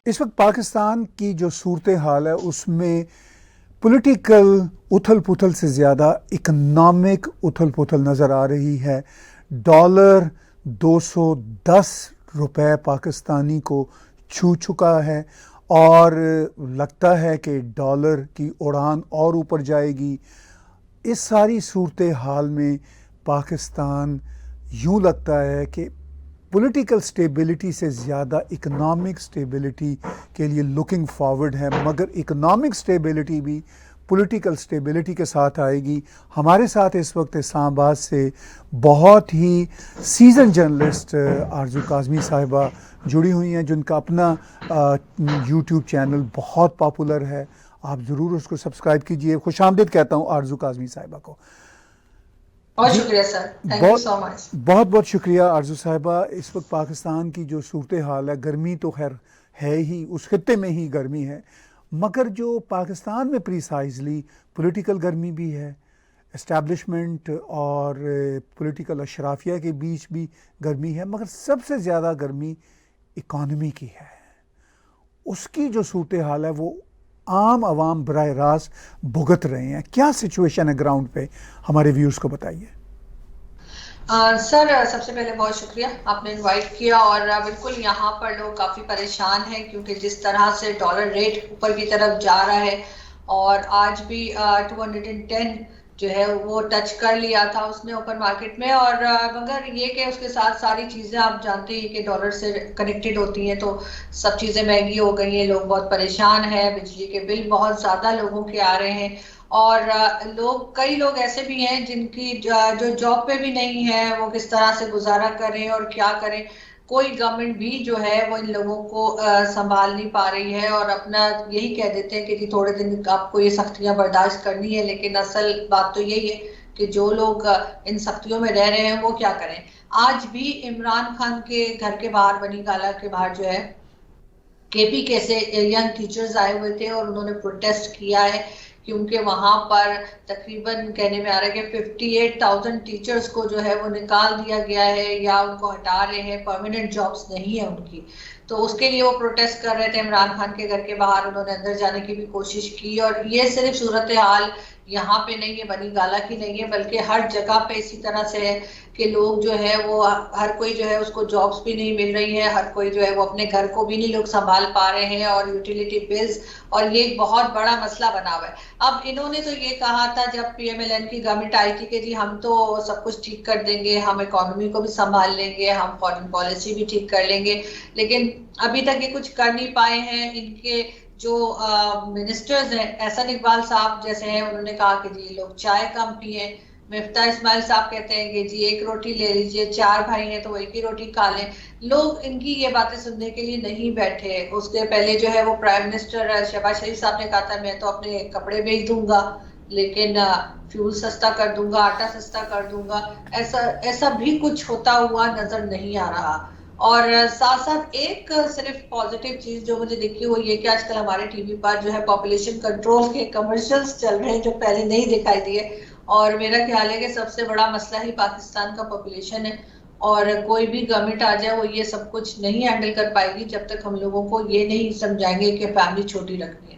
इस वक्त पाकिस्तान की जो सूरत हाल है उसमें पॉलिटिकल उथल पुथल से ज़्यादा इकनॉमिक उथल पुथल नज़र आ रही है। डॉलर 210 रुपए पाकिस्तानी को छू चुका है और लगता है कि डॉलर की उड़ान और ऊपर जाएगी। इस सारी सूरत हाल में पाकिस्तान यूँ लगता है कि पॉलिटिकल स्टेबिलिटी से ज़्यादा इकोनॉमिक स्टेबिलिटी के लिए लुकिंग फॉरवर्ड है, मगर इकोनॉमिक स्टेबिलिटी भी पॉलिटिकल स्टेबिलिटी के साथ आएगी। हमारे साथ इस वक्त इस्लामाबाद से बहुत ही सीजन जर्नलिस्ट आरजू काज़मी साहिबा जुड़ी हुई हैं, जिनका अपना यूट्यूब चैनल बहुत पॉपुलर है। आप ज़रूर उसको सब्सक्राइब कीजिए। खुश आमदीद कहता हूँ आरजू काज़मी साहिबा को। बहुत जी, शुक्रिया सर, थैंक यू बहुत सो मच। बहुत बहुत शुक्रिया आरजू साहिबा। इस वक्त पाकिस्तान की जो सूरत हाल है, गर्मी तो खैर है ही, उस खत्ते में ही गर्मी है, मगर जो पाकिस्तान में प्रीसाइजली पॉलिटिकल गर्मी भी है, इस्टेब्लिशमेंट और पॉलिटिकल अशराफिया के बीच भी गर्मी है, मगर सबसे ज़्यादा गर्मी इकॉनमी की है। उसकी जो सूरत हाल है वो आम आवाम बराह रास्त भुगत रहे हैं। क्या सिचुएशन है ग्राउंड पे, हमारे व्यूज़ को बताइए। सर, सबसे पहले बहुत शुक्रिया आपने इनवाइट किया। और बिल्कुल यहाँ पर लोग काफ़ी परेशान हैं, क्योंकि जिस तरह से डॉलर रेट ऊपर की तरफ जा रहा है और आज भी 210 जो है वो टच कर लिया था उसने ओपन मार्केट में। और मगर ये कि उसके साथ सारी चीज़ें आप जानते हैं कि डॉलर से कनेक्टेड होती हैं, तो सब चीज़ें महंगी हो गई हैं, लोग बहुत परेशान हैं, बिजली के बिल बहुत ज़्यादा लोगों के आ रहे हैं। और कई लोग ऐसे भी हैं जिनकी जो जॉब पे भी नहीं है, वो किस तरह से गुजारा करें और क्या करें। कोई गवर्नमेंट भी जो है वो इन लोगों को संभाल नहीं पा रही है और अपना यही कह देते हैं कि जी थोड़े दिन आपको ये सख्तियां बर्दाश्त करनी है, लेकिन असल बात तो यही है कि जो लोग इन सख्तियों में रह रहे हैं वो क्या करें। आज भी इमरान खान के घर के बाहर, बनी गाला के बाहर जो है, केपी के से यंग टीचर्स आए हुए थे और उन्होंने प्रोटेस्ट किया है, क्योंकि वहां पर तकरीबन कहने में आ रहा है कि 58,000 टीचर्स को जो है वो निकाल दिया गया है या उनको हटा रहे हैं, परमानेंट जॉब्स नहीं है उनकी। तो उसके लिए वो प्रोटेस्ट कर रहे थे इमरान खान के घर के बाहर। उन्होंने अंदर जाने की भी कोशिश की। और ये सिर्फ सूरत हाल यहाँ पे नहीं है, बनी गाला की नहीं है, बल्कि हर जगह पे इसी तरह से है कि लोग जो है वो, हर कोई जो है उसको जॉब्स भी नहीं मिल रही है, हर कोई जो है वो अपने घर को भी नहीं लोग संभाल पा रहे हैं, और यूटिलिटी बिल्स, और ये एक बहुत बड़ा मसला बना हुआ है। अब इन्होंने तो ये कहा था जब पीएमएलएन की गवर्नमेंट आई थी कि जी हम तो सब कुछ ठीक कर देंगे, हम इकोनॉमी को भी संभाल लेंगे, हम फॉरेन पॉलिसी भी ठीक कर लेंगे, लेकिन अभी तक ये कुछ कर नहीं पाए हैं। इनके जो मिनिस्टर्स हैं, एहसन इकबाल साहब जैसे हैं, उन्होंने कहा कि जी लोग चाय कम पिए। मिफ्ता इस्माइल साहब कहते हैं कि जी एक रोटी ले लीजिए, चार भाई हैं तो एक ही रोटी खा लें। लोग इनकी ये बातें सुनने के लिए नहीं बैठे। उसके पहले जो है वो प्राइम मिनिस्टर शहबाज शरीफ साहब ने कहा था मैं तो अपने कपड़े बेच दूंगा, लेकिन फ्यूल सस्ता कर दूंगा, आटा सस्ता कर दूंगा। ऐसा ऐसा भी कुछ होता हुआ नजर नहीं आ रहा। और साथ साथ एक सिर्फ पॉजिटिव चीज जो मुझे दिखी वो ये कि आजकल हमारे टीवी पर जो है पॉपुलेशन कंट्रोल के कमर्शियल्स चल रहे हैं, जो पहले नहीं दिखाई दिए। और मेरा ख्याल है कि सबसे बड़ा मसला ही पाकिस्तान का पॉपुलेशन है, और कोई भी गवर्नमेंट आ जाए वो ये सब कुछ नहीं हैंडल कर पाएगी जब तक हम लोगों को ये नहीं समझाएंगे कि फैमिली छोटी रखनी है।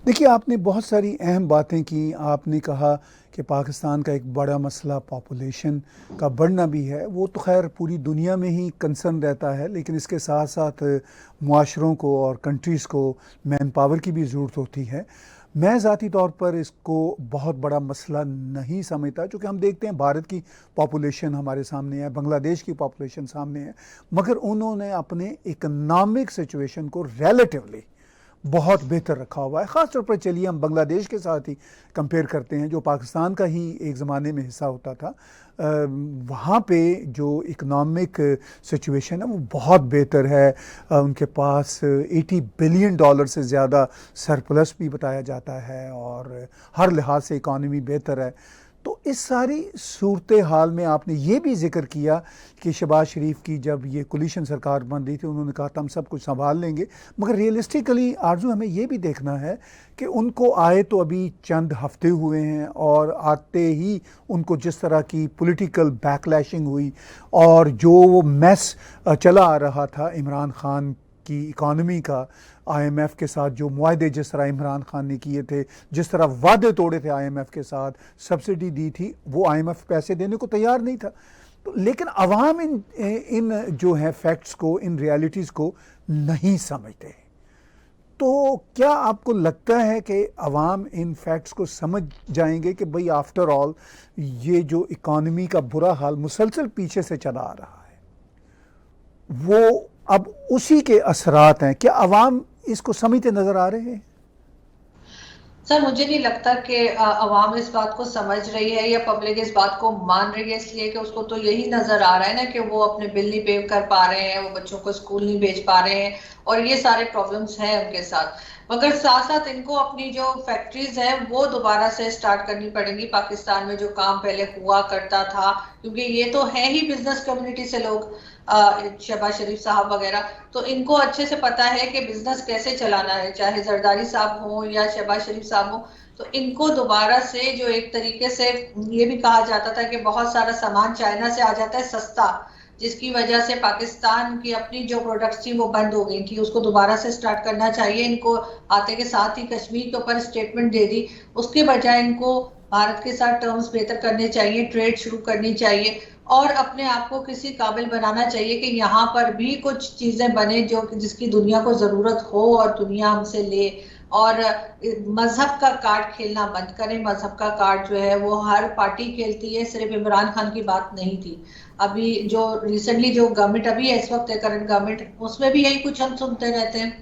देखिए, आपने बहुत सारी अहम बातें की। आपने कहा कि पाकिस्तान का एक बड़ा मसला पॉपुलेशन का बढ़ना भी है। वो तो खैर पूरी दुनिया में ही कंसर्न रहता है, लेकिन इसके साथ साथ मुआशरों को और कंट्रीज़ को मैन पावर की भी ज़रूरत होती है। मैं ज़ाती तौर पर इसको बहुत बड़ा मसला नहीं समझता, क्योंकि हम देखते हैं भारत की पॉपुलेशन हमारे सामने है, बांग्लादेश की पॉपुलेशन सामने है, मगर उन्होंने अपने इकनॉमिक सिचुएशन को रिलेटिवली बहुत बेहतर रखा हुआ है। ख़ास तौर पर चलिए हम बांग्लादेश के साथ ही कंपेयर करते हैं, जो पाकिस्तान का ही एक ज़माने में हिस्सा होता था। वहाँ पे जो इकनॉमिक सिचुएशन है वो बहुत बेहतर है। उनके पास 80 बिलियन डॉलर से ज़्यादा सरप्लस भी बताया जाता है और हर लिहाज से इकॉनमी बेहतर है। तो इस सारी सूरत हाल में आपने ये भी जिक्र किया कि शहबाज शरीफ की जब ये कोलिशन सरकार बन रही थी, उन्होंने कहा था हम सब कुछ संभाल लेंगे, मगर रियलिस्टिकली आरजू हमें ये भी देखना है कि उनको आए तो अभी चंद हफ्ते हुए हैं, और आते ही उनको जिस तरह की पॉलिटिकल बैकलैशिंग हुई और जो वो मैस चला आ रहा था इमरान खान की इकॉनमी का, आईएमएफ के साथ जो मुआहदे जिस तरह इमरान खान ने किए थे, जिस तरह वादे तोड़े थे आईएमएफ के साथ, सब्सिडी दी थी, वो आईएमएफ पैसे देने को तैयार नहीं था। तो लेकिन अवाम इन जो है फैक्ट्स को, इन रियलिटीज़ को नहीं समझते। तो क्या आपको लगता है कि अवाम इन फैक्ट्स को समझ जाएंगे कि भाई आफ्टर ऑल ये जो इकॉनमी का बुरा हाल मुसलसल पीछे से चला आ रहा है वो अब उसी के असरात हैं? क्या अवाम इसको समझते नज़र आ रहे हैं? सर मुझे नहीं लगता कि अवाम इस बात को समझ रही है या पब्लिक इस बात को मान रही है, इसलिए कि उसको तो यही नजर आ रहा है ना कि वो अपने बिल नहीं पे कर पा रहे हैं, वो बच्चों को स्कूल नहीं भेज पा रहे हैं और ये सारे प्रॉब्लम्स हैं उनके साथ। मगर साथ साथ इनको अपनी जो फैक्ट्रीज हैं वो दोबारा से स्टार्ट करनी पड़ेंगी पाकिस्तान में, जो काम पहले हुआ करता था, क्योंकि ये तो है ही बिजनेस कम्युनिटी से लोग, शहबाज शरीफ साहब वगैरह, तो इनको अच्छे से पता है कि बिजनेस कैसे चलाना है, चाहे जरदारी साहब हो या शहबाज शरीफ साहब हो। तो इनको दोबारा से जो एक तरीके से ये भी कहा जाता था कि बहुत सारा सामान चाइना से आ जाता है सस्ता, जिसकी वजह से पाकिस्तान की अपनी जो प्रोडक्ट्स थी वो बंद हो गई थी, उसको दोबारा से स्टार्ट करना चाहिए। इनको आते के साथ ही कश्मीर के ऊपर स्टेटमेंट दे दी, उसके बजाय इनको भारत के साथ टर्म्स बेहतर करने चाहिए, ट्रेड शुरू करनी चाहिए और अपने आप को किसी काबिल बनाना चाहिए कि यहाँ पर भी कुछ चीजें बने जो जिसकी दुनिया को जरूरत हो और दुनिया हमसे ले। और मजहब का कार्ड खेलना बंद करें। मजहब का कार्ड जो है वो हर पार्टी खेलती है, सिर्फ इमरान खान की बात नहीं थी। अभी जो रिसेंटली जो गवर्नमेंट अभी है इस वक्त करंट गवर्नमेंट, उसमें भी यही कुछ हम सुनते रहते हैं,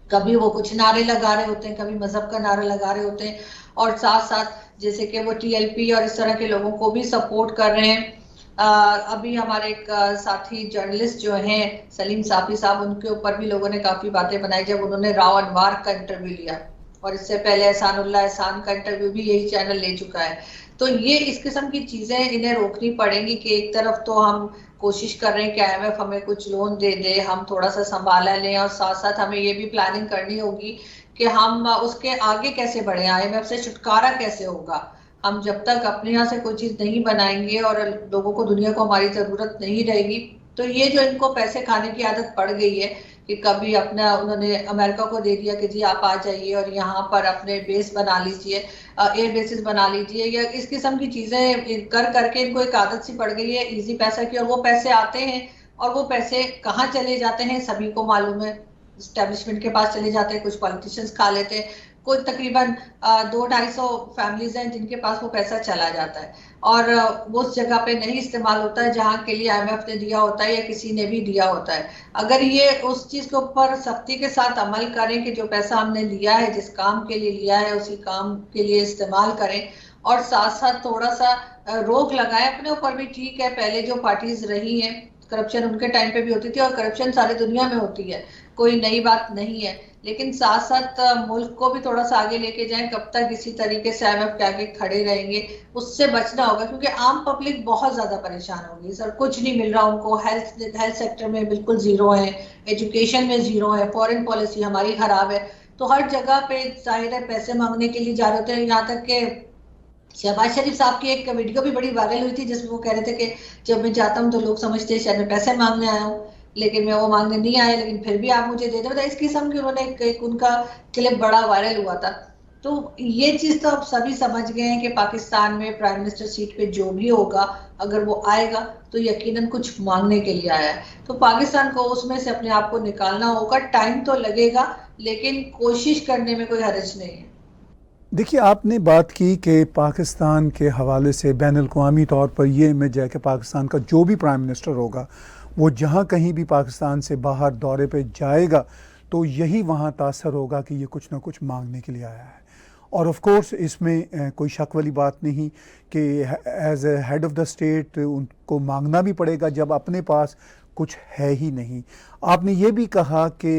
कभी वो कुछ नारे लगा रहे होते हैं, कभी मजहब का नारा लगा रहे होते हैं और साथ साथ जैसे कि वो टीएलपी और इस तरह के लोगों को भी सपोर्ट कर रहे हैं। अभी हमारे एक साथी जर्नलिस्ट जो हैं सलीम साफी साहब, उनके ऊपर भी लोगों ने काफी बातें बनाई जब उन्होंने राव अनवर का इंटरव्यू लिया, और इससे पहले एहसान का इंटरव्यू भी यही चैनल ले चुका है। तो ये इस किस्म की चीजें इन्हें रोकनी पड़ेंगी कि एक तरफ तो हम कोशिश कर रहे हैं कि आईएमएफ हमें कुछ लोन दे दे, हम थोड़ा सा संभाला लें, और साथ साथ हमें ये भी प्लानिंग करनी होगी कि हम उसके आगे कैसे बढ़े, आईएमएफ से छुटकारा कैसे होगा। हम जब तक अपने यहाँ से कोई चीज नहीं बनाएंगे और लोगों को, दुनिया को हमारी जरूरत नहीं रहेगी, तो ये जो इनको पैसे खाने की आदत पड़ गई है कि कभी अपना उन्होंने अमेरिका को दे दिया कि जी आप आ जाइए और यहाँ पर अपने बेस बना लीजिए, एयर बेसिस बना लीजिए, या इस किस्म की चीजें कर करके इनको एक आदत सी पड़ गई है इजी पैसा की। और वो पैसे आते हैं और वो पैसे कहाँ चले जाते हैं सभी को मालूम है, एस्टेब्लिशमेंट के पास चले जाते हैं, कुछ पॉलिटिशियंस खा लेते हैं, कोई तकरीबन 200-250 फैमिलीज हैं जिनके पास वो पैसा चला जाता है और वो उस जगह पे नहीं इस्तेमाल होता है जहाँ के लिए आईएमएफ ने दिया होता है या किसी ने भी दिया होता है। अगर ये उस चीज के ऊपर सख्ती के साथ अमल करें कि जो पैसा हमने लिया है, जिस काम के लिए लिया है, उसी काम के लिए इस्तेमाल करें, और साथ साथ थोड़ा सा रोक लगाए अपने ऊपर भी। ठीक है, पहले जो पार्टीज रही हैं, करप्शन उनके टाइम पे भी होती थी और करप्शन सारी दुनिया में होती है, कोई नई बात नहीं है, लेकिन साथ साथ मुल्क को भी थोड़ा सा आगे लेके जाएं। कब तक इसी तरीके से आईएमएफ के आगे खड़े रहेंगे, उससे बचना होगा, क्योंकि आम पब्लिक बहुत ज्यादा परेशान होगी सर, कुछ नहीं मिल रहा उनको। हेल्थ सेक्टर में बिल्कुल जीरो है, एजुकेशन में जीरो है, फॉरेन पॉलिसी हमारी खराब है, तो हर जगह पे जाहिर है पैसे मांगने के लिए जा रहे होते हैं। यहाँ तक के शहबाज शरीफ साहब की एक वीडियो भी बड़ी वायरल हुई थी जिसमें वो कह रहे थे कि जब मैं जाता हूँ तो लोग समझते हैं शायद मैं पैसे मांगने आया हूँ, लेकिन मैं वो मांगने नहीं आया, लेकिन फिर भी आप मुझे दे दो। इस किस्म की उन्होंने एक उनका क्लिप बड़ा वायरल हुआ था। तो ये चीज तो अब सभी समझ गए हैं कि पाकिस्तान में प्राइम मिनिस्टर सीट पे जो भी होगा, अगर वो आएगा तो यकीनन कुछ मांगने के लिए आया है। तो पाकिस्तान को उसमें से अपने आप को निकालना होगा, टाइम तो लगेगा लेकिन कोशिश करने में कोई हर्ज नहीं है। देखिए, आपने बात की कि पाकिस्तान के हवाले से बैनुल-अक़वामी तौर पर ये इमेज है कि पाकिस्तान का जो भी प्राइम मिनिस्टर होगा वो जहाँ कहीं भी पाकिस्तान से बाहर दौरे पे जाएगा तो यही वहाँ तासर होगा कि ये कुछ ना कुछ मांगने के लिए आया है। और ऑफ कोर्स इसमें कोई शक वाली बात नहीं कि as a head of the state उनको मांगना भी पड़ेगा जब अपने पास कुछ है ही नहीं। आपने ये भी कहा कि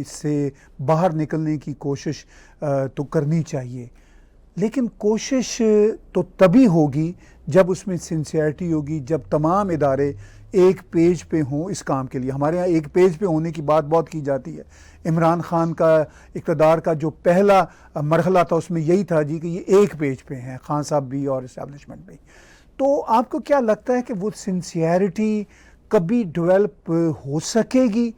इससे बाहर निकलने की कोशिश तो करनी चाहिए, लेकिन कोशिश तो तभी होगी जब उसमें सिंसियरिटी होगी, जब तमाम इदारे एक पेज पे हों इस काम के लिए। हमारे यहाँ एक पेज पे होने की बात बहुत की जाती है। इमरान खान का इक़्तिदार का जो पहला मरहला था उसमें यही था जी कि ये एक पेज पे हैं, खान साहब भी और इस्टेब्लिशमेंट भी। तो आपको क्या लगता है कि वो सिंसियरिटी कभी डेवलप हो सकेगी,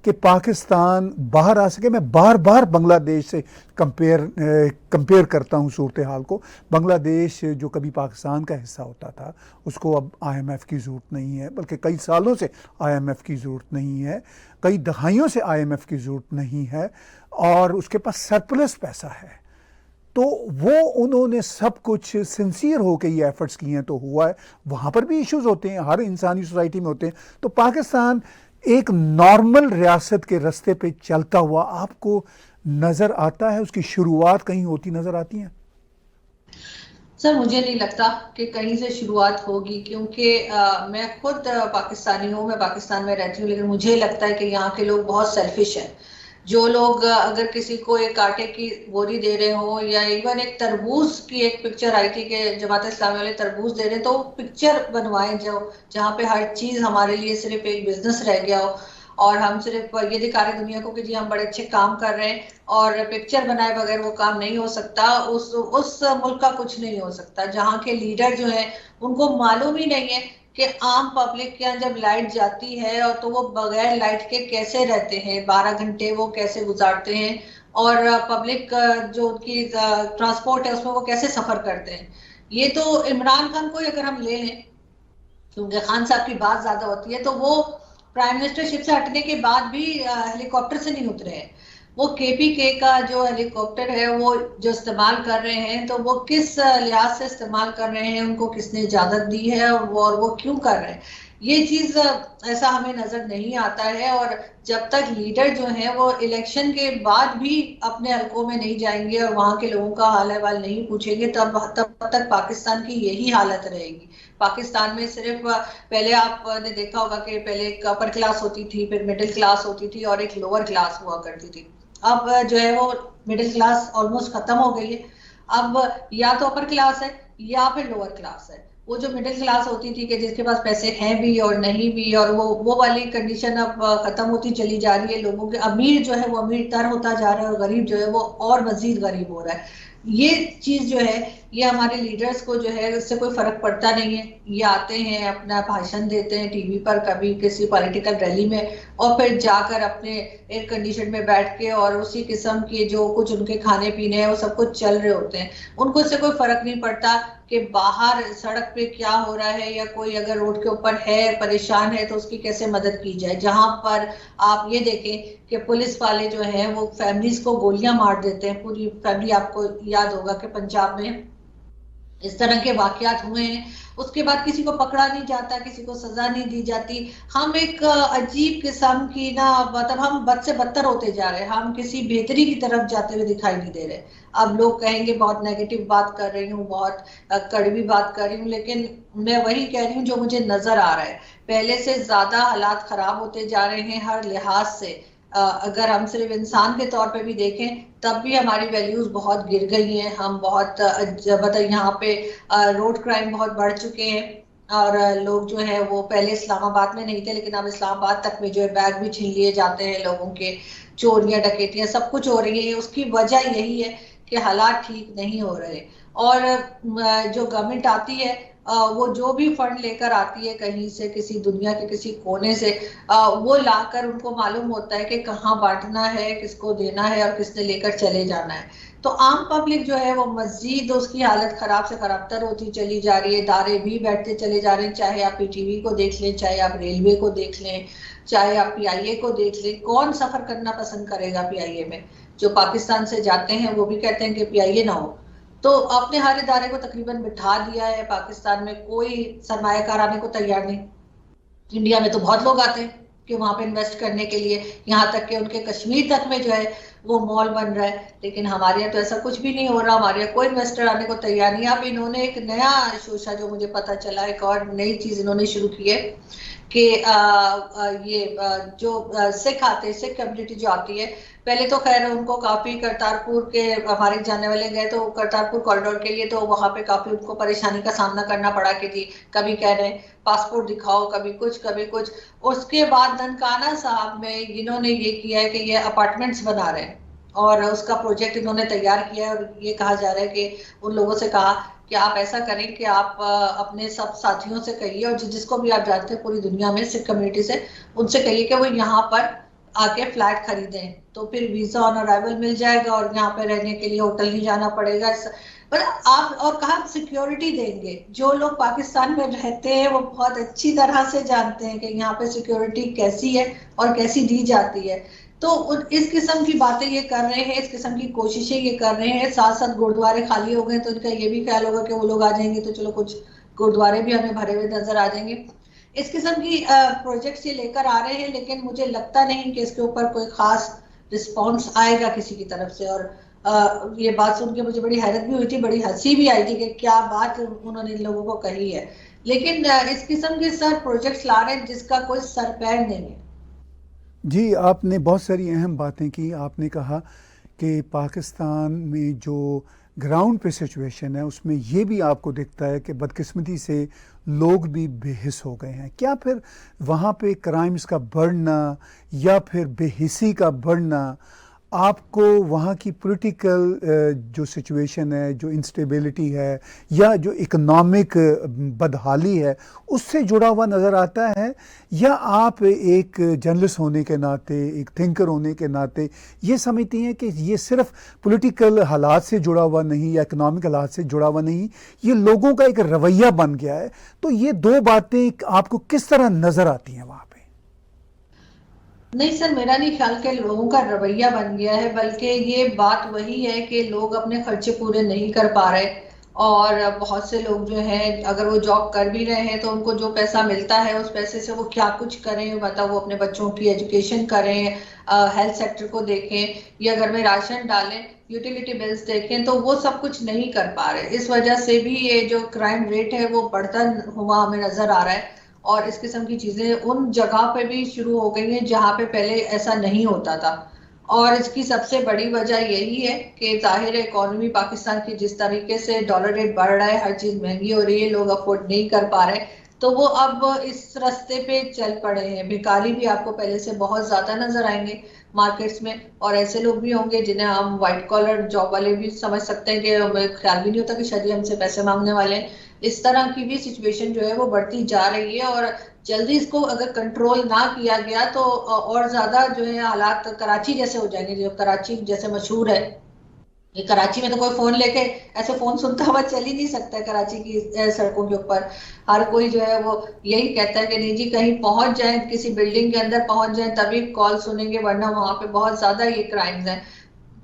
कि पाकिस्तान बाहर आ सके। मैं बार बार बांग्लादेश से कंपेयर करता हूँ सूरत हाल को। बांग्लादेश जो कभी पाकिस्तान का हिस्सा होता था, उसको अब IMF की ज़रूरत नहीं है, बल्कि कई सालों से IMF की ज़रूरत नहीं है, कई दहाइयों से IMF की ज़रूरत नहीं है, और उसके पास सरप्लस पैसा है। तो वो उन्होंने सब कुछ सिंसियर होकर ये एफर्ट्स किए हैं तो हुआ है। वहाँ पर भी इश्यूज होते हैं, हर इंसानी सोसाइटी में होते हैं। तो पाकिस्तान एक नॉर्मल रियासत के रास्ते पे चलता हुआ आपको नज़र आता है? उसकी शुरुआत कहीं होती नज़र आती है? सर मुझे नहीं लगता कि कहीं से शुरुआत होगी, क्योंकि मैं खुद पाकिस्तानी हूँ, मैं पाकिस्तान में रहती हूँ, लेकिन मुझे लगता है कि यहाँ के लोग बहुत सेल्फिश हैं। जो लोग अगर किसी को एक आटे की बोरी दे रहे हो, या इवन एक तरबूज की एक पिक्चर आई थी कि जमात इस्लामी वाले तरबूज दे रहे हैं, तो पिक्चर बनवाएं जो जहाँ पे हर चीज हमारे लिए सिर्फ एक बिजनेस रह गया हो, और हम सिर्फ ये दिखा रहे दुनिया को कि जी हम बड़े अच्छे काम कर रहे हैं, और पिक्चर बनाए बगैर वो काम नहीं हो सकता। उस मुल्क का कुछ नहीं हो सकता जहाँ के लीडर जो है उनको मालूम ही नहीं है कि आम पब्लिक के यहाँ जब लाइट जाती है और तो वो बगैर लाइट के कैसे रहते हैं, 12 घंटे वो कैसे गुजारते हैं, और पब्लिक जो उनकी ट्रांसपोर्ट है उसमें वो कैसे सफर करते हैं। ये तो इमरान खान को अगर हम ले लें, क्योंकि खान साहब की बात ज्यादा होती है, तो वो प्राइम मिनिस्टरशिप से हटने के बाद भी हेलीकॉप्टर से नहीं उतरे हैं। वो KPK का जो हेलीकॉप्टर है वो जो इस्तेमाल कर रहे हैं, तो वो किस लिहाज से इस्तेमाल कर रहे हैं, उनको किसने इजाजत दी है, और वो क्यों कर रहे हैं, ये चीज ऐसा हमें नजर नहीं आता है। और जब तक लीडर जो है वो इलेक्शन के बाद भी अपने हलकों में नहीं जाएंगे और वहां के लोगों का हाल अहवाल नहीं पूछेंगे, तब तक पाकिस्तान की यही हालत रहेगी। पाकिस्तान में सिर्फ पहले आपने देखा होगा कि पहले एक अपर क्लास होती थी, फिर मिडिल क्लास होती थी, और एक लोअर क्लास हुआ करती थी। अब जो है वो मिडिल क्लास ऑलमोस्ट खत्म हो गई है। अब या तो अपर क्लास है या फिर लोअर क्लास है। वो जो मिडिल क्लास होती थी कि जिसके पास पैसे हैं भी और नहीं भी, और वो वाली कंडीशन अब खत्म होती चली जा रही है। लोगों के अमीर जो है वो अमीर तर होता जा रहा है, और गरीब जो है वो और मजीद गरीब हो रहा है। ये चीज जो है ये हमारे लीडर्स को जो है उससे कोई फर्क पड़ता नहीं है। ये आते हैं, अपना भाषण देते हैं टीवी पर, कभी किसी पॉलिटिकल रैली में, और फिर जाकर अपने एयर कंडीशन में बैठ के और उसी किस्म के जो कुछ उनके खाने पीने हैं वो सब कुछ चल रहे होते हैं। उनको इससे कोई फर्क नहीं पड़ता कि बाहर सड़क पे क्या हो रहा है, या कोई अगर रोड के ऊपर है परेशान है तो उसकी कैसे मदद की जाए। जहां पर आप ये देखें कि पुलिस वाले जो हैं वो फैमिलीज को गोलियां मार देते हैं, पूरी फैमिली। आपको याद होगा कि पंजाब में इस तरह के वाकयात हुए हैं, उसके बाद किसी को पकड़ा नहीं जाता, किसी को सजा नहीं दी जाती। हम एक अजीब किस्म की ना, मतलब हम बद से बदतर होते जा रहे हैं, हम किसी बेहतरी की तरफ जाते हुए दिखाई नहीं दे रहे। अब लोग कहेंगे बहुत नेगेटिव बात कर रही हूँ, बहुत कड़वी बात कर रही हूँ, लेकिन मैं वही कह रही हूँ जो मुझे नजर आ रहा है। पहले से ज्यादा हालात खराब होते जा रहे हैं हर लिहाज से। अगर हम सिर्फ इंसान के तौर पे भी देखें तब भी हमारी वैल्यूज बहुत गिर गई हैं। हम बहुत मतलब यहाँ पे रोड क्राइम बहुत बढ़ चुके हैं, और लोग जो है वो पहले इस्लामाबाद में नहीं थे, लेकिन अब इस्लामाबाद तक में जो है बैग भी छीन लिए जाते हैं लोगों के, चोरियां डकैतियां सब कुछ हो रही है। उसकी वजह यही है कि हालात ठीक नहीं हो रहे। और जो गवर्नमेंट आती है वो जो भी फंड लेकर आती है कहीं से, किसी दुनिया के किसी कोने से, वो लाकर उनको मालूम होता है कि कहाँ बांटना है, किसको देना है और किसने लेकर चले जाना है। तो आम पब्लिक जो है वो मजीद उसकी हालत खराब से खराबतर होती चली जा रही है। दारे भी बैठते चले जा रहे हैं, चाहे आप PTV को देख लें, चाहे आप रेलवे को देख लें, चाहे आप PIA को देख लें। कौन सफर करना पसंद करेगा PIA में? जो पाकिस्तान से जाते हैं वो भी कहते हैं कि PIA ना हो। तो आपने हर इदारे को तकरीबन बिठा दिया है पाकिस्तान में, कोई सरमायाकार आने को तैयार नहीं। इंडिया में तो बहुत लोग आते हैं कि वहां पे इन्वेस्ट करने के लिए, यहाँ तक कि उनके कश्मीर तक में जो है वो मॉल बन रहा है, लेकिन हमारे यहाँ तो ऐसा कुछ भी नहीं हो रहा। हमारे यहाँ कोई इन्वेस्टर आने को तैयार नहीं। अब इन्होंने एक नया शोशा, जो मुझे पता चला, एक और नई चीज इन्होंने शुरू की है कि जो सिख आते हैं, सिख कम्युनिटी जो आती है, पहले तो खैर उनको काफी करतारपुर के हमारे जाने वाले गए तो करतारपुर कॉरिडोर के लिए, तो वहां पे काफी उनको परेशानी का सामना करना पड़ा कि जी कभी कह रहे हैं पासपोर्ट दिखाओ, कभी कुछ कभी कुछ। उसके बाद ननकाना साहब में इन्होंने ये किया है कि ये अपार्टमेंट्स बना रहे हैं, और उसका प्रोजेक्ट इन्होंने तैयार किया है। और ये कहा जा रहा है कि उन लोगों से कहा कि आप ऐसा करें कि आप अपने सब साथियों से कहिए, और जिसको भी आप जानते हैं पूरी दुनिया में सिख कम्युनिटी से, उनसे कहिए कि वो यहाँ पर आके फ्लैट खरीदें, तो फिर वीजा ऑन अराइवल मिल जाएगा और यहाँ पे रहने के लिए होटल नहीं जाना पड़ेगा। मतलब आप, और कहाँ सिक्योरिटी देंगे? जो लोग पाकिस्तान में रहते हैं वो बहुत अच्छी तरह से जानते हैं कि यहाँ पे सिक्योरिटी कैसी है और कैसी दी जाती है। तो इस किस्म की बातें ये कर रहे हैं, इस किस्म की कोशिशें ये कर रहे हैं। साथ साथ गुरुद्वारे खाली हो गए तो इनका ये भी ख्याल होगा कि वो लोग आ जाएंगे तो चलो कुछ गुरुद्वारे भी हमें भरे हुए नजर आ जाएंगे। इस किस्म की प्रोजेक्ट्स ये लेकर आ रहे हैं, लेकिन मुझे लगता नहीं कि इसके ऊपर कोई खास रिस्पॉन्स आएगा किसी की तरफ से। और ये बात सुन के मुझे बड़ी हैरत भी हुई थी, बड़ी हंसी भी आई थी कि क्या बात उन्होंने इन लोगों को कही है। लेकिन इस किस्म के सर प्रोजेक्ट्स ला रहे हैं जिसका कोई सर पैर नहीं है। जी, आपने बहुत सारी अहम बातें की। आपने कहा कि पाकिस्तान में जो ग्राउंड पे सिचुएशन है उसमें ये भी आपको दिखता है कि बदकिस्मती से लोग भी बेहिस हो गए हैं। क्या फिर वहाँ पे क्राइम्स का बढ़ना या फिर बेहिसी का बढ़ना आपको वहाँ की पॉलिटिकल जो सिचुएशन है, जो इंस्टेबिलिटी है या जो इकोनॉमिक बदहाली है उससे जुड़ा हुआ नज़र आता है, या आप एक जर्नलिस्ट होने के नाते, एक थिंकर होने के नाते ये समझती हैं कि ये सिर्फ पॉलिटिकल हालात से जुड़ा हुआ नहीं या इकोनॉमिक हालात से जुड़ा हुआ नहीं, ये लोगों का एक रवैया बन गया है? तो ये दो बातें आपको किस तरह नज़र आती हैं वहाँ पे? नहीं सर, मेरा नहीं ख्याल कि लोगों का रवैया बन गया है, बल्कि ये बात वही है कि लोग अपने खर्चे पूरे नहीं कर पा रहे। और बहुत से लोग जो हैं, अगर वो जॉब कर भी रहे हैं तो उनको जो पैसा मिलता है उस पैसे से वो क्या कुछ करें, मतलब वो अपने बच्चों की एजुकेशन करें, हेल्थ सेक्टर को देखें, या घर में राशन डालें, यूटिलिटी बिल्स देखें, तो वो सब कुछ नहीं कर पा रहे। इस वजह से भी ये जो क्राइम रेट है वो बढ़ता हुआ हमें नजर आ रहा है। और इस किस्म की चीजें उन जगह पे भी शुरू हो गई हैं जहां पे पहले ऐसा नहीं होता था। और इसकी सबसे बड़ी वजह यही है कि जाहिर है इकोनॉमी पाकिस्तान की जिस तरीके से डॉलर रेट बढ़ रहा है, हर चीज महंगी हो रही है, लोग अफोर्ड नहीं कर पा रहे, तो वो अब इस रास्ते पे चल पड़े हैं। भिखारी भी आपको पहले से बहुत ज्यादा नजर आएंगे मार्केट्स में, और ऐसे लोग भी होंगे जिन्हें हम व्हाइट कॉलर जॉब वाले भी समझ सकते हैं कि हमें ख्याल भी नहीं होता कि शायद ये हमसे पैसे मांगने वाले हैं। इस तरह की भी सिचुएशन जो है वो बढ़ती जा रही है, और जल्दी इसको अगर कंट्रोल ना किया गया तो और ज्यादा जो है हालात कराची जैसे हो जाएंगे। जो कराची जैसे मशहूर है, ये कराची में तो कोई फोन लेके ऐसे फोन सुनता हुआ चल ही नहीं सकता है कराची की सड़कों के ऊपर। हर कोई जो है वो यही कहता है कि नहीं जी, कहीं पहुंच जाए, किसी बिल्डिंग के अंदर पहुंच जाए तभी कॉल सुनेंगे, वरना वहां पे बहुत ज्यादा ये क्राइम्स हैं।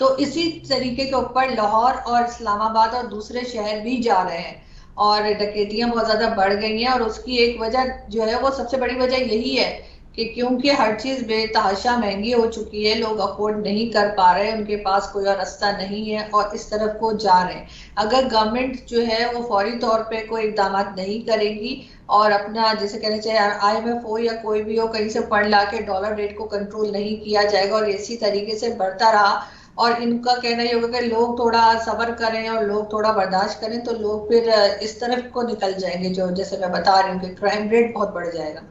तो इसी तरीके के ऊपर लाहौर और इस्लामाबाद और दूसरे शहर भी जा रहे हैं, और डकैतियां बहुत ज्यादा बढ़ गई हैं। और उसकी एक वजह जो है वो सबसे बड़ी वजह यही है कि क्योंकि हर चीज बेतहाशा महंगी हो चुकी है, लोग अफोर्ड नहीं कर पा रहे, उनके पास कोई और रास्ता नहीं है और इस तरफ को जा रहे हैं। अगर गवर्नमेंट जो है वो फौरी तौर पे कोई इकदाम नहीं करेगी और अपना, जैसे कहना चाहिए IMF हो या कोई भी हो, कहीं से फंड ला के डॉलर रेट को कंट्रोल नहीं किया जाएगा और इसी तरीके से बढ़ता रहा, और इनका कहना ये होगा कि लोग थोड़ा सब्र करें और लोग थोड़ा बर्दाश्त करें, तो लोग फिर इस तरफ को निकल जाएंगे, जो जैसे मैं बता रही हूँ कि क्राइम रेट बहुत बढ़ जाएगा।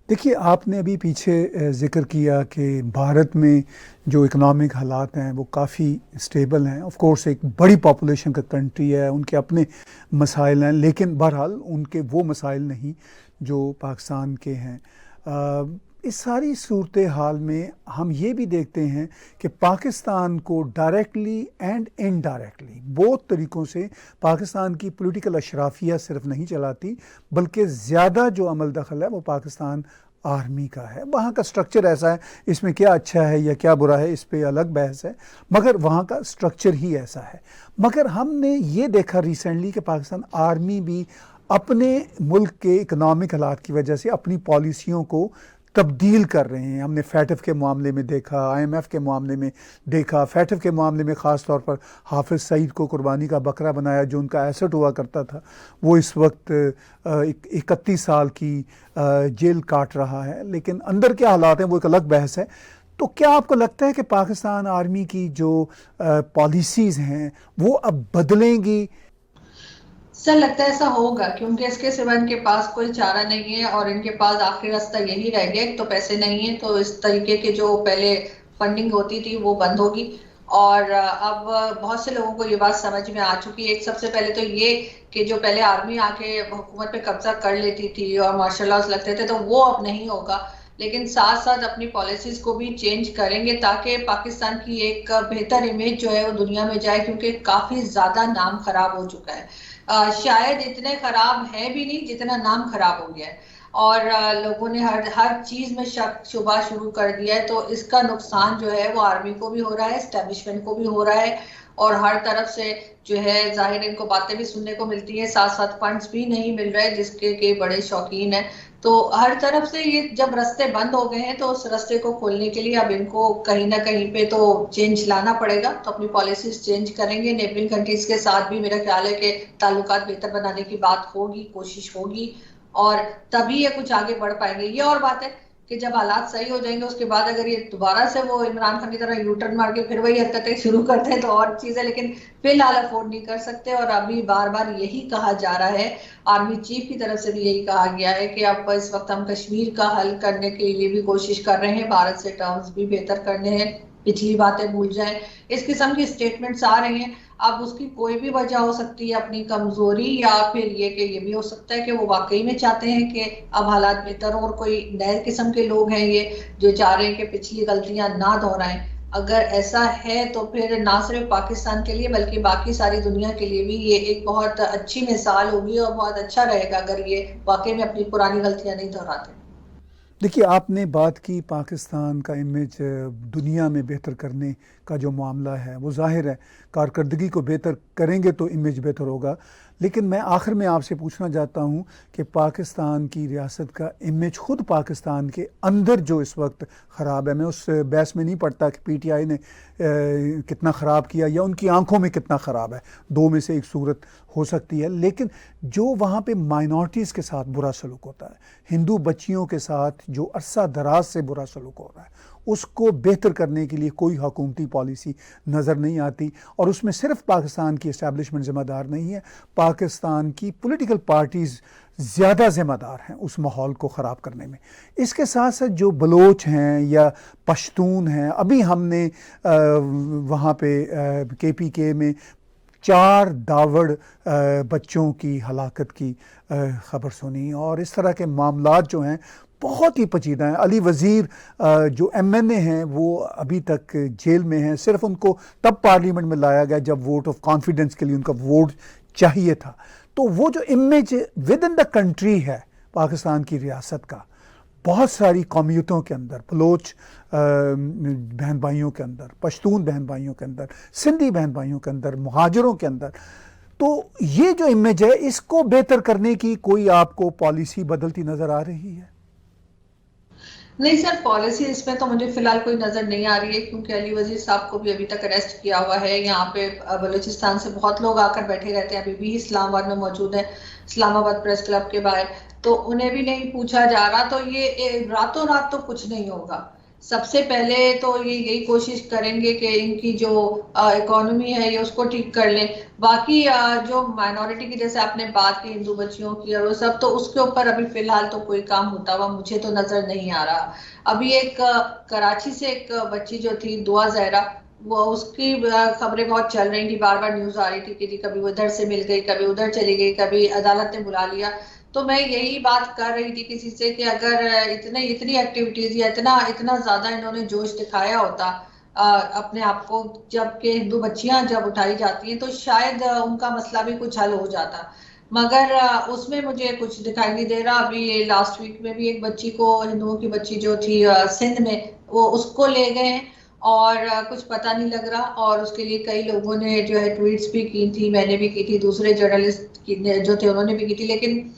देखिए, आपने अभी पीछे ज़िक्र किया कि भारत में जो इकोनॉमिक हालात हैं वो काफ़ी स्टेबल हैं। ऑफ कोर्स एक बड़ी पॉपुलेशन का कंट्री है, उनके अपने मसाइल हैं, लेकिन बहरहाल उनके वो मसाइल नहीं जो पाकिस्तान के हैं। इस सारी सूरत हाल में हम ये भी देखते हैं कि पाकिस्तान को डायरेक्टली एंड इनडायरेक्टली बहुत तरीक़ों से पाकिस्तान की पॉलिटिकल अशराफिया सिर्फ नहीं चलाती, बल्कि ज़्यादा जो अमल दखल है वो पाकिस्तान आर्मी का है। वहाँ का स्ट्रक्चर ऐसा है, इसमें क्या अच्छा है या क्या बुरा है इस पे अलग बहस है, मगर वहाँ का स्ट्रक्चर ही ऐसा है। मगर हमने ये देखा रिसेंटली कि पाकिस्तान आर्मी भी अपने मुल्क के इकनॉमिक हालात की वजह से अपनी पॉलिसियों को तब्दील कर रहे हैं। हमने फैटफ के मामले में देखा, IMF के मामले में देखा। फैटफ के मामले में ख़ास तौर पर हाफिज़ सईद को कुर्बानी का बकरा बनाया, जो उनका एसेट हुआ करता था। वो इस वक्त 31 साल की जेल काट रहा है, लेकिन अंदर क्या हालात हैं वो एक अलग बहस है। तो क्या आपको लगता है कि पाकिस्तान आर्मी की जो पॉलिसीज़ हैं वो अब बदलेंगी? सर लगता है ऐसा होगा, क्योंकि इसके सिवा इनके पास कोई चारा नहीं है, और इनके पास आखिरी रास्ता यही रह गया। एक तो पैसे नहीं है, तो इस तरीके के जो पहले फंडिंग होती थी वो बंद होगी। और अब बहुत से लोगों को ये बात समझ में आ चुकी है। एक सबसे पहले तो ये कि जो पहले आर्मी आके हुकूमत पे कब्जा कर लेती थी और मार्शल लॉज लगते थे, तो वो अब नहीं होगा। लेकिन साथ साथ अपनी पॉलिसीज को भी चेंज करेंगे ताकि पाकिस्तान की एक बेहतर इमेज जो है वो दुनिया में जाए, क्योंकि काफी ज्यादा नाम खराब हो चुका है। शायद इतने खराब है भी नहीं जितना नाम खराब हो गया है, और लोगों ने हर हर चीज में शक शुबा शुरू कर दिया है। तो इसका नुकसान जो है वो आर्मी को भी हो रहा है, एस्टेब्लिशमेंट को भी हो रहा है, और हर तरफ से जो है जाहिर इनको बातें भी सुनने को मिलती है, साथ साथ फंड्स भी नहीं मिल रहे जिसके के बड़े शौकीन है। तो हर तरफ से ये जब रास्ते बंद हो गए हैं तो उस रास्ते को खोलने के लिए अब इनको कहीं ना कहीं पे तो चेंज लाना पड़ेगा। तो अपनी पॉलिसीज चेंज करेंगे, नेबरिंग कंट्रीज के साथ भी मेरा ख्याल है कि ताल्लुकात बेहतर बनाने की बात होगी, कोशिश होगी, और तभी ये कुछ आगे बढ़ पाएंगे। ये और बात है कि जब हालात सही हो जाएंगे उसके बाद अगर ये दोबारा से वो इमरान खान की तरह यू टर्न मार के फिर वही हरकतें शुरू करते हैं तो और चीज है, लेकिन फिलहाल अफोर्ड नहीं कर सकते। और अभी बार बार यही कहा जा रहा है, आर्मी चीफ की तरफ से भी यही कहा गया है कि अब इस वक्त हम कश्मीर का हल करने के लिए भी कोशिश कर रहे हैं, भारत से टर्म्स भी बेहतर करने हैं, पिछली बातें भूल जाएं, इस किस्म की स्टेटमेंट्स आ रही हैं। अब उसकी कोई भी वजह हो सकती है, अपनी कमजोरी, या फिर ये कि ये भी हो सकता है कि वो वाकई में चाहते हैं कि अब हालात बेहतर हो, और कोई नए किस्म के लोग हैं ये जो चाह रहे हैं कि पिछली गलतियां ना दोहराएं। अगर ऐसा है तो फिर ना सिर्फ पाकिस्तान के लिए बल्कि बाकी सारी दुनिया के लिए भी ये एक बहुत अच्छी मिसाल होगी और बहुत अच्छा रहेगा अगर ये वाकई में अपनी पुरानी गलतियां नहीं दोहराते। देखिए, आपने बात की पाकिस्तान का इमेज दुनिया में बेहतर करने का जो मामला है, वो ज़ाहिर है कारकर्दगी को बेहतर करेंगे तो इमेज बेहतर होगा। लेकिन मैं आखिर में आपसे पूछना चाहता हूँ कि पाकिस्तान की रियासत का इमेज खुद पाकिस्तान के अंदर जो इस वक्त ख़राब है, मैं उस बहस में नहीं पड़ता कि पीटीआई ने कितना ख़राब किया या उनकी आंखों में कितना ख़राब है, दो में से एक सूरत हो सकती है, लेकिन जो वहाँ पे माइनॉरिटीज़ के साथ बुरा सलूक होता है, हिंदू बच्चियों के साथ जो अरसा दराज से बुरा सलूक हो रहा है, उसको बेहतर करने के लिए कोई हुकूमती पॉलिसी नज़र नहीं आती। और उसमें सिर्फ पाकिस्तान की इस्टेब्लिशमेंट ज़िम्मेदार नहीं है, पाकिस्तान की पॉलिटिकल पार्टीज़ ज़्यादा ज़िम्मेदार हैं उस माहौल को ख़राब करने में। इसके साथ साथ जो बलोच हैं या पश्तून हैं, अभी हमने वहाँ पे KPK में 4 दावड़ बच्चों की हलाकत की ख़बर सुनी, और इस तरह के मामलात जो हैं बहुत ही पेचीदा हैं। अली वज़ीर जो MNA हैं वो अभी तक जेल में हैं, सिर्फ उनको तब पार्लियामेंट में लाया गया जब वोट ऑफ कॉन्फिडेंस के लिए उनका वोट चाहिए था। तो वो जो image with in the country है पाकिस्तान की रियासत का, बहुत सारी कौमियतों के अंदर, बलोच बहन भाइयों के अंदर, पश्तून बहन भाइयों के अंदर, सिंधी बहन भाइयों के अंदर, मुहाजिरों के अंदर, तो ये जो इमेज है इसको बेहतर करने की कोई आपको पॉलिसी बदलती नज़र आ रही है? नहीं सर, पॉलिसी इसमें तो मुझे फिलहाल कोई नजर नहीं आ रही है, क्योंकि अली वजीर साहब को भी अभी तक अरेस्ट किया हुआ है। यहाँ पे बलूचिस्तान से बहुत लोग आकर बैठे रहते हैं, अभी भी इस्लामाबाद में मौजूद है, इस्लामाबाद प्रेस क्लब के बाहर, तो उन्हें भी नहीं पूछा जा रहा। तो ये रातों रात तो कुछ नहीं होगा। सबसे पहले तो ये यही कोशिश करेंगे कि इनकी जो इकोनॉमी है ये उसको ठीक कर लें। बाकी जो माइनॉरिटी की जैसे आपने बात की, हिंदू बच्चियों की और वो सब, तो उसके ऊपर अभी फिलहाल तो कोई काम होता हुआ मुझे तो नजर नहीं आ रहा। अभी एक कराची से एक बच्ची जो थी दुआ जहरा, वो उसकी खबरें बहुत चल रही थी, बार बार न्यूज आ रही थी कि जी कभी वो इधर से मिल गई, कभी उधर चली गई, कभी अदालत ने बुला लिया। तो मैं यही बात कर रही थी किसी से कि अगर इतनी एक्टिविटीज या इतना इतना ज्यादा इन्होंने जोश दिखाया होता अपने आप को, जबकि हिंदू बच्चियां जब उठाई जाती हैं तो शायद उनका मसला भी कुछ हल हो जाता, मगर उसमें मुझे कुछ दिखाई नहीं दे रहा। अभी लास्ट वीक में भी एक बच्ची को, हिंदुओं की बच्ची जो थी सिंध में, वो उसको ले गए हैं और कुछ पता नहीं लग रहा। और उसके लिए कई लोगों ने जो है ट्वीट्स भी की थी, मैंने भी की थी, दूसरे जर्नलिस्ट जो थे उन्होंने भी की थी, लेकिन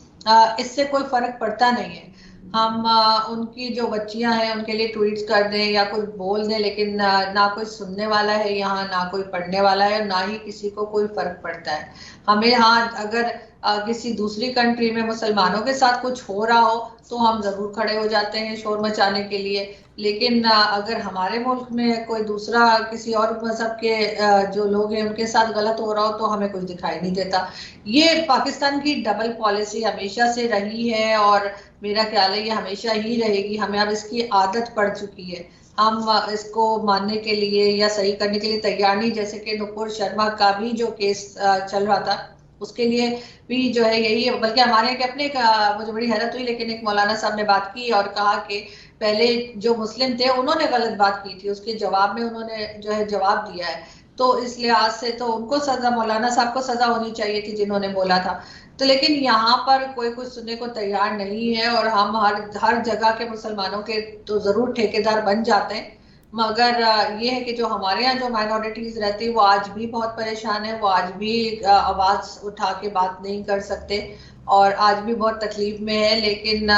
इससे कोई फर्क पड़ता नहीं है। हम उनकी जो बच्चियां हैं उनके लिए ट्वीट्स कर दें या कुछ बोल दें, लेकिन ना कोई सुनने वाला है यहाँ, ना कोई पढ़ने वाला है, ना ही किसी को कोई फर्क पड़ता है। हमें हाँ, अगर किसी दूसरी कंट्री में मुसलमानों के साथ कुछ हो रहा हो तो हम जरूर खड़े हो जाते हैं शोर मचाने के लिए, लेकिन अगर हमारे मुल्क में कोई दूसरा किसी और मजहब के जो लोग हैं उनके साथ गलत हो रहा हो तो हमें कुछ दिखाई नहीं देता। ये पाकिस्तान की डबल पॉलिसी हमेशा से रही है और मेरा ख्याल है ये हमेशा ही रहेगी। हमें अब इसकी आदत पड़ चुकी है, हम इसको मानने के लिए या सही करने के लिए तैयार नहीं। जैसे कि नुपुर शर्मा का भी जो केस चल रहा था उसके लिए भी जो है यही है, बल्कि हमारे यहाँ के अपने मुझे बड़ी हैरत हुई, लेकिन एक मौलाना साहब ने बात की और कहा कि पहले जो मुस्लिम थे उन्होंने गलत बात की थी, उसके जवाब में उन्होंने जो है जवाब दिया है, तो इस लिहाज से तो उनको सजा, मौलाना साहब को सजा होनी चाहिए थी जिन्होंने बोला था। तो लेकिन यहाँ पर कोई कुछ सुनने को तैयार नहीं है, और हम हर जगह के मुसलमानों के तो जरूर ठेकेदार बन जाते हैं, मगर ये है कि जो हमारे यहाँ जो माइनॉरिटीज रहती है वो आज भी बहुत परेशान है, वो आज भी आवाज उठा के बात नहीं कर सकते, और आज भी बहुत तकलीफ में है, लेकिन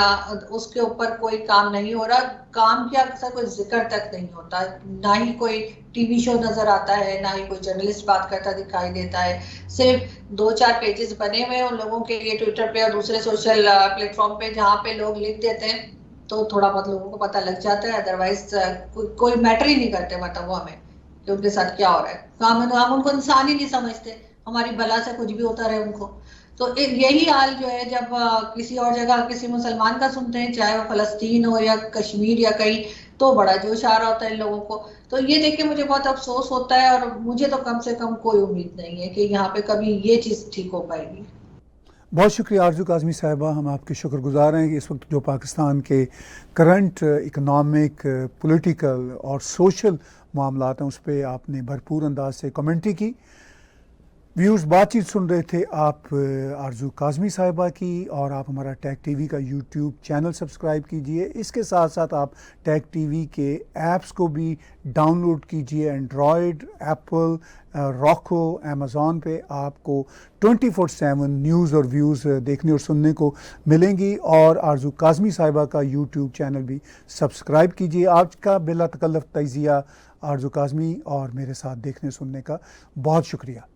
उसके ऊपर कोई काम नहीं हो रहा। काम की अक्सर कोई जिक्र तक नहीं होता, ना ही कोई टीवी शो नजर आता है, ना ही कोई जर्नलिस्ट बात करता दिखाई देता है। सिर्फ 2-4 पेजेस बने हुए हैं उन लोगों के लिए ट्विटर पे और दूसरे सोशल प्लेटफॉर्म पे, जहाँ पे लोग लिख देते हैं तो थोड़ा बहुत लोगों को पता लग जाता है, अदरवाइज कोई मैटर ही नहीं करते, मतलब वो हमें कि उनके साथ क्या हो रहा है। हम उनको इंसान ही नहीं समझते, हमारी बला से कुछ भी होता रहे उनको। तो यही हाल जो है जब किसी और जगह किसी मुसलमान का सुनते हैं, चाहे वो फलस्तीन हो या कश्मीर या कहीं, तो बड़ा जोश आ रहा होता है इन लोगों को। तो ये देख के मुझे बहुत अफसोस होता है, और मुझे तो कम से कम कोई उम्मीद नहीं है कि यहाँ पे कभी ये चीज ठीक हो पाएगी। बहुत शुक्रिया आरजू काज़मी साहिबा, हम आपके शुक्रगुजार हैं कि इस वक्त जो पाकिस्तान के करंट इकनॉमिक, पॉलिटिकल और सोशल मामलात हैं उस पर आपने भरपूर अंदाज से कमेंट्री की। व्यूज़ बातचीत सुन रहे थे आप आरजू काज़मी साहिबा की, और आप हमारा टैग टीवी का यूट्यूब चैनल सब्सक्राइब कीजिए। इसके साथ साथ आप टैग टीवी के ऐप्स को भी डाउनलोड कीजिए, एंड्रॉयड, एप्पल, रॉको, अमेज़ॉन पे आपको 24/7 न्यूज़ और व्यूज़ देखने और सुनने को मिलेंगी। और आरजू काज़मी साहिबा का यूट्यूब चैनल भी सब्सक्राइब कीजिए। आज का बिला तकल्लुफ़ तजिया आरजू काज़मी और मेरे साथ देखने सुनने का बहुत शुक्रिया।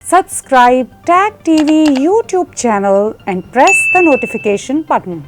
Subscribe Tag TV YouTube channel and press the notification button.